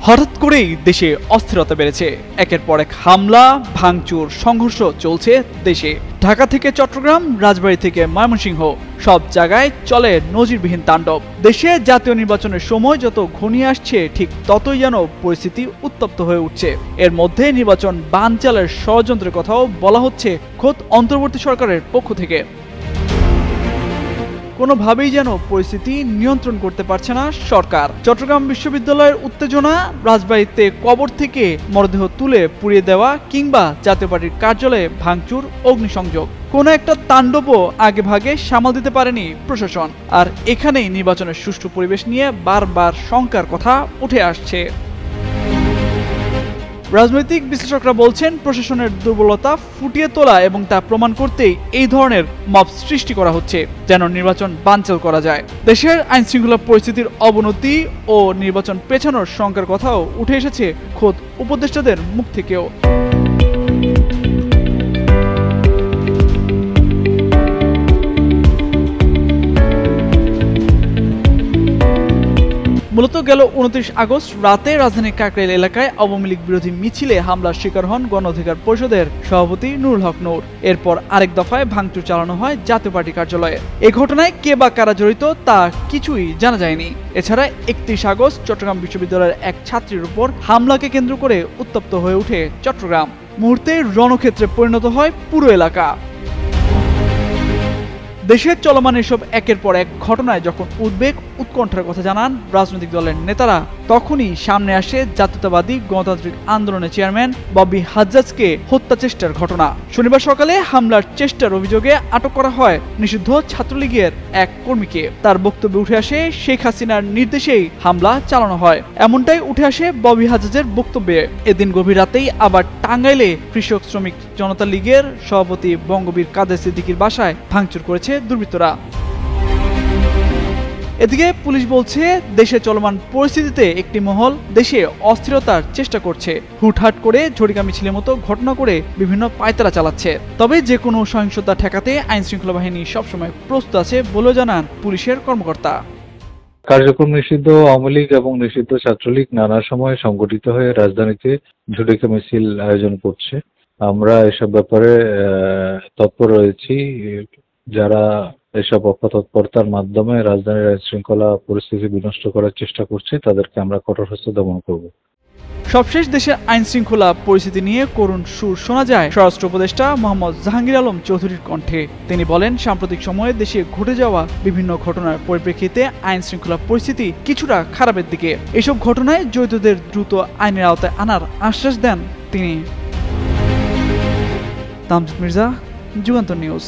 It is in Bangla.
হঠাৎ করেই দেশে অস্থিরতা বেড়েছে। একের পর এক হামলা, ভাঙচুর, সংঘর্ষ চলছে দেশে। ঢাকা থেকে চট্টগ্রাম, রাজবাড়ী থেকে ময়মনসিংহ, সব জায়গায় চলে নজিরবিহীন তাণ্ডব। দেশে জাতীয় নির্বাচনের সময় যত ঘনিয়ে আসছে, ঠিক ততই যেন পরিস্থিতি উত্তপ্ত হয়ে উঠছে। এর মধ্যে নির্বাচন বানচালের ষড়যন্ত্রের কথাও বলা হচ্ছে খোদ অন্তর্বর্তী সরকারের পক্ষ থেকে। কোনোভাবেই যেন পরিস্থিতি নিয়ন্ত্রণ করতে পারছে না সরকার। চট্টগ্রাম বিশ্ববিদ্যালয়ের উত্তেজনা, রাজবাড়ীতে কবর থেকে মরদেহ তুলে পুড়িয়ে দেওয়া, কিংবা জাতীয় পার্টির কার্যালয়ে ভাঙচুর, অগ্নিসংযোগ, কোনো একটা তাণ্ডবও আগে ভাগে সামাল দিতে পারেনি প্রশাসন। আর এখানেই নির্বাচনের সুষ্ঠু পরিবেশ নিয়ে বারবার শঙ্কার কথা উঠে আসছে। রাজনৈতিক বিশ্লেষকরা বলছেন, প্রশাসনের দুর্বলতা ফুটিয়ে তোলা এবং তা প্রমাণ করতেই এই ধরনের মব সৃষ্টি করা হচ্ছে, যেন নির্বাচন বানচাল করা যায়। দেশের আইনশৃঙ্খলা পরিস্থিতির অবনতি ও নির্বাচন পেছানোর শঙ্কার কথাও উঠে এসেছে খোদ উপদেষ্টাদের মুখ থেকেও। মূলত গেল 29 আগস্ট রাতে রাজধানীর কাকরাইল এলাকায় আওয়ামী লীগ বিরোধী মিছিলে হামলার শিকার হন গণ অধিকার পরিষদের সভাপতি নুরুল হক নূর। এরপর আরেক দফায় ভাঙচুর চালানো হয় জাতীয় পার্টি কার্যালয়ে। এই ঘটনায় কে বা কারা জড়িত তা কিছুই জানা যায়নি। এছাড়া 31 আগস্ট চট্টগ্রাম বিশ্ববিদ্যালয়ের এক ছাত্রীর উপর হামলাকে কেন্দ্র করে উত্তপ্ত হয়ে ওঠে চট্টগ্রাম। মুহূর্তে রণক্ষেত্রে পরিণত হয় পুরো এলাকা। দেশের চলমান এসব একের পর এক ঘটনায় যখন উদ্বেগ, উৎকণ্ঠার কথা জানান রাজনৈতিক দলের নেতারা, তখনই সামনে আসে জাতীয়তাবাদী গণতান্ত্রিক আন্দোলনের চেয়ারম্যান ববি হাজ্জাজকে হত্যা চেষ্টার ঘটনা। শনিবার সকালে হামলার চেষ্টার অভিযোগে আটক করা হয় নিষিদ্ধ ছাত্রলীগের এক কর্মীকে। তার বক্তব্যে উঠে আসে, শেখ হাসিনার নির্দেশেই হামলা চালানো হয়, এমনটাই উঠে আসে ববি হাজ্জাজের বক্তব্যে। এদিন গভীর রাতেই আবার টাঙ্গাইলে কৃষক শ্রমিক জনতা লীগের সভাপতি বঙ্গবীর কাদের সিদ্দিকীর বাসায় ভাঙচুর করেছে দুর্বৃত্তরা। এদিকে পুলিশ বলছে, দেশে চলমান পরিস্থিতিতে একটি মহল দেশে অস্থিরতার চেষ্টা করছে, হুটহাট করে ঝটিকা মিছিলের মতো ঘটনা করে বিভিন্ন পায়তারা চালাচ্ছে। তবে যে কোনো সহিংসতা ঠেকাতে আইন শৃঙ্খলা বাহিনী সবসময় প্রস্তুত আছে বলে জানান পুলিশের কর্মকর্তা। কার্যক্রম নিষিদ্ধ আওয়ামী লীগ এবং নিষিদ্ধ ছাত্রলীগ নানা সময় সংগঠিত হয়ে রাজধানীতে ঝটিকা মিছিল আয়োজন করছে। আমরা এসব ব্যাপারে তৎপর রয়েছি। যারা এসব অপতৎপরতার মাধ্যমে রাজধানীর আইন শৃঙ্খলা পরিস্থিতি বিনষ্ট করার চেষ্টা করছে, তাদেরকে আমরা কঠোর হস্তে দমন করব। সবশেষ দেশের আইন শৃঙ্খলা পরিস্থিতি নিয়ে করুণ সুর শোনা যায় স্বরাষ্ট্র উপদেষ্টা মোহাম্মদ জাহাঙ্গীর আলম চৌধুরীর কণ্ঠে। তিনি বলেন, সাম্প্রতিক সময়ে দেশে ঘটে যাওয়া বিভিন্ন ঘটনার পরিপ্রেক্ষিতে আইন শৃঙ্খলা পরিস্থিতি কিছুটা খারাপের দিকে। এসব ঘটনায় জড়িতদের দ্রুত আইনের আওতায় আনার আশ্বাস দেন তিনি। তামজিদ মির্জা, যুগান্তর নিউজ।